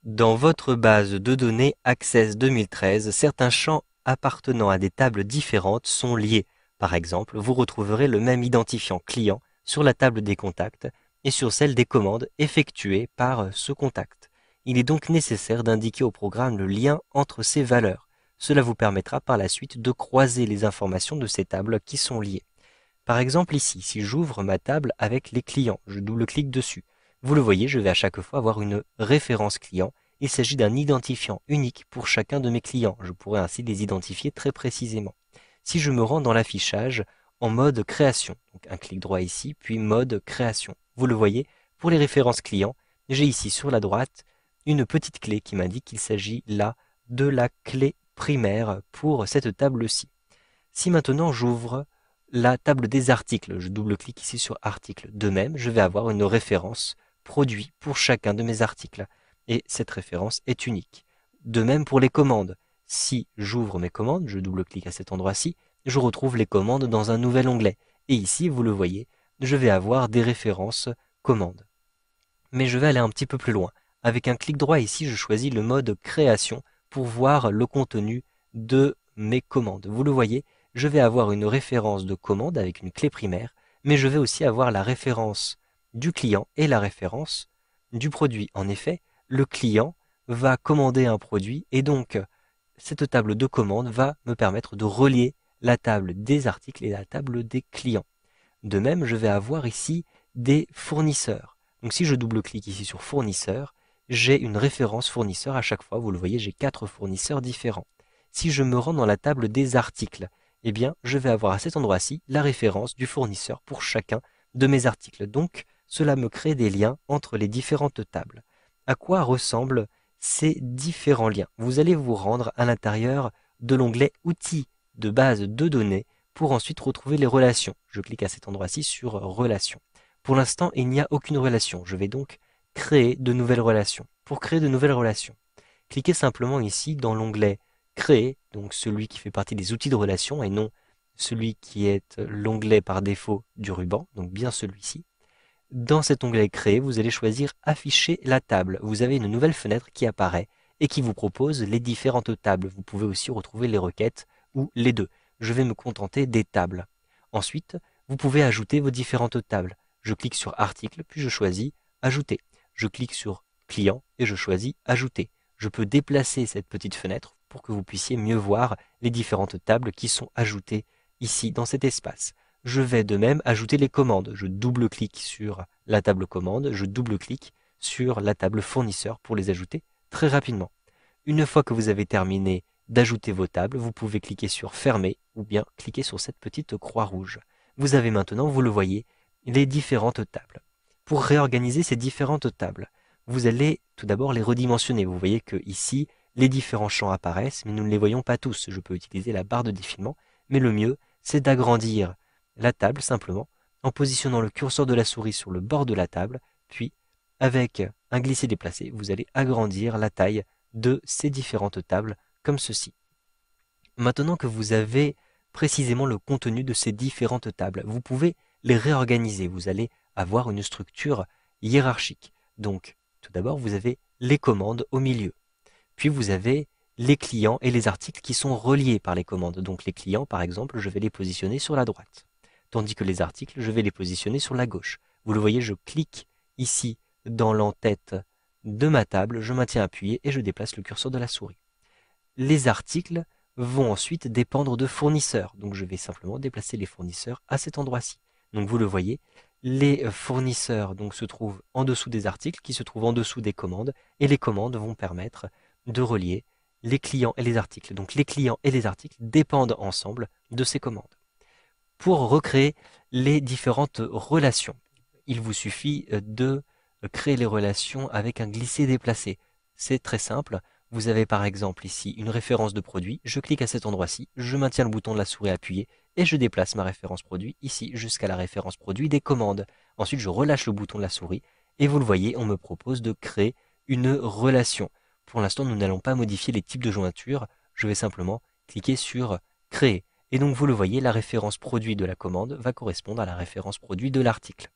Dans votre base de données Access 2013, certains champs appartenant à des tables différentes sont liés. Par exemple, vous retrouverez le même identifiant client sur la table des contacts et sur celle des commandes effectuées par ce contact. Il est donc nécessaire d'indiquer au programme le lien entre ces valeurs. Cela vous permettra par la suite de croiser les informations de ces tables qui sont liées. Par exemple ici, si j'ouvre ma table avec les clients, je double-clique dessus. Vous le voyez, je vais à chaque fois avoir une référence client. Il s'agit d'un identifiant unique pour chacun de mes clients. Je pourrais ainsi les identifier très précisément. Si je me rends dans l'affichage en mode création, donc un clic droit ici, puis mode création. Vous le voyez, pour les références clients, j'ai ici sur la droite une petite clé qui m'indique qu'il s'agit là de la clé primaire pour cette table-ci. Si maintenant j'ouvre la table des articles, je double-clique ici sur article. De même, je vais avoir une référence produit pour chacun de mes articles. Et cette référence est unique. De même pour les commandes. Si j'ouvre mes commandes, je double-clique à cet endroit-ci, je retrouve les commandes dans un nouvel onglet. Et ici, vous le voyez, je vais avoir des références commandes. Mais je vais aller un petit peu plus loin. Avec un clic droit ici, je choisis le mode création pour voir le contenu de mes commandes. Vous le voyez, je vais avoir une référence de commande avec une clé primaire, mais je vais aussi avoir la référence du client et la référence du produit. En effet, le client va commander un produit et donc cette table de commande va me permettre de relier la table des articles et la table des clients. De même, je vais avoir ici des fournisseurs. Donc si je double-clique ici sur fournisseur, j'ai une référence fournisseur à chaque fois. Vous le voyez, j'ai 4 fournisseurs différents. Si je me rends dans la table des articles, eh bien, je vais avoir à cet endroit-ci la référence du fournisseur pour chacun de mes articles. Donc, cela me crée des liens entre les différentes tables. À quoi ressemblent ces différents liens? Vous allez vous rendre à l'intérieur de l'onglet Outils de base de données pour ensuite retrouver les relations. Je clique à cet endroit-ci sur Relations. Pour l'instant, il n'y a aucune relation. Je vais donc créer de nouvelles relations. Pour créer de nouvelles relations, cliquez simplement ici dans l'onglet Créer, donc celui qui fait partie des outils de relation et non celui qui est l'onglet par défaut du ruban, donc bien celui-ci. Dans cet onglet Créer, vous allez choisir Afficher la table. Vous avez une nouvelle fenêtre qui apparaît et qui vous propose les différentes tables. Vous pouvez aussi retrouver les requêtes ou les deux. Je vais me contenter des tables. Ensuite, vous pouvez ajouter vos différentes tables. Je clique sur Article, puis je choisis Ajouter. Je clique sur Client et je choisis Ajouter. Je peux déplacer cette petite fenêtre pour que vous puissiez mieux voir les différentes tables qui sont ajoutées ici dans cet espace. Je vais de même ajouter les commandes. Je double-clique sur la table commande, je double-clique sur la table fournisseur pour les ajouter très rapidement. Une fois que vous avez terminé d'ajouter vos tables, vous pouvez cliquer sur Fermer ou bien cliquer sur cette petite croix rouge. Vous avez maintenant, vous le voyez, les différentes tables. Pour réorganiser ces différentes tables, vous allez tout d'abord les redimensionner. Vous voyez que ici, les différents champs apparaissent, mais nous ne les voyons pas tous. Je peux utiliser la barre de défilement, mais le mieux, c'est d'agrandir la table simplement en positionnant le curseur de la souris sur le bord de la table, puis avec un glisser-déplacer, vous allez agrandir la taille de ces différentes tables comme ceci. Maintenant que vous avez précisément le contenu de ces différentes tables, vous pouvez les réorganiser. Vous allez avoir une structure hiérarchique. Donc, tout d'abord, vous avez les commandes au milieu. Puis vous avez les clients et les articles qui sont reliés par les commandes. Donc les clients, par exemple, je vais les positionner sur la droite. Tandis que les articles, je vais les positionner sur la gauche. Vous le voyez, je clique ici dans l'entête de ma table, je maintiens appuyé et je déplace le curseur de la souris. Les articles vont ensuite dépendre de fournisseurs. Donc je vais simplement déplacer les fournisseurs à cet endroit-ci. Donc vous le voyez, les fournisseurs donc, se trouvent en dessous des articles qui se trouvent en dessous des commandes et les commandes vont permettre de relier les clients et les articles. Donc les clients et les articles dépendent ensemble de ces commandes. Pour recréer les différentes relations, il vous suffit de créer les relations avec un glisser-déplacer. C'est très simple. Vous avez par exemple ici une référence de produit. Je clique à cet endroit-ci, je maintiens le bouton de la souris appuyé et je déplace ma référence produit ici jusqu'à la référence produit des commandes. Ensuite, je relâche le bouton de la souris et vous le voyez, on me propose de créer une relation. Pour l'instant, nous n'allons pas modifier les types de jointures. Je vais simplement cliquer sur Créer. Et donc, vous le voyez, la référence produit de la commande va correspondre à la référence produit de l'article.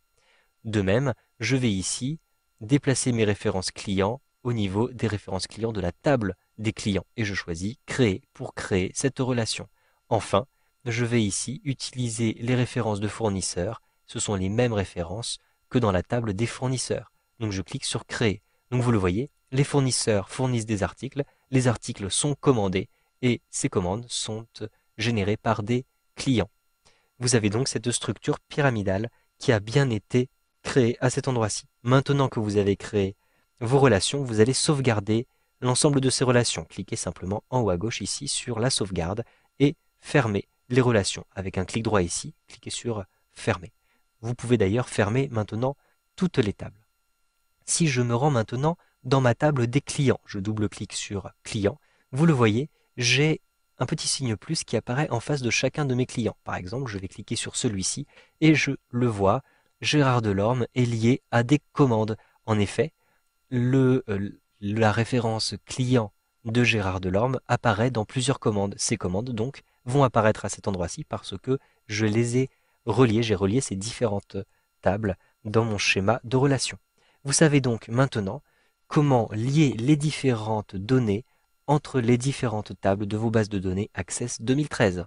De même, je vais ici déplacer mes références clients au niveau des références clients de la table des clients et je choisis créer pour créer cette relation. Enfin, je vais ici utiliser les références de fournisseurs. Ce sont les mêmes références que dans la table des fournisseurs. Donc je clique sur créer. Donc vous le voyez, les fournisseurs fournissent des articles, les articles sont commandés et ces commandes sont générées par des clients. Vous avez donc cette structure pyramidale qui a bien été créée à cet endroit-ci. Maintenant que vous avez créé vos relations, vous allez sauvegarder l'ensemble de ces relations. Cliquez simplement en haut à gauche ici sur la sauvegarde et fermez les relations. Avec un clic droit ici, cliquez sur fermer. Vous pouvez d'ailleurs fermer maintenant toutes les tables. Si je me rends maintenant dans ma table des clients, je double-clique sur client, vous le voyez, j'ai un petit signe plus qui apparaît en face de chacun de mes clients. Par exemple, je vais cliquer sur celui-ci et je le vois, Gérard Delorme est lié à des commandes. En effet, la référence client de Gérard Delorme apparaît dans plusieurs commandes. Ces commandes donc vont apparaître à cet endroit-ci parce que je les ai reliées, j'ai relié ces différentes tables dans mon schéma de relation. Vous savez donc maintenant comment lier les différentes données entre les différentes tables de vos bases de données Access 2013.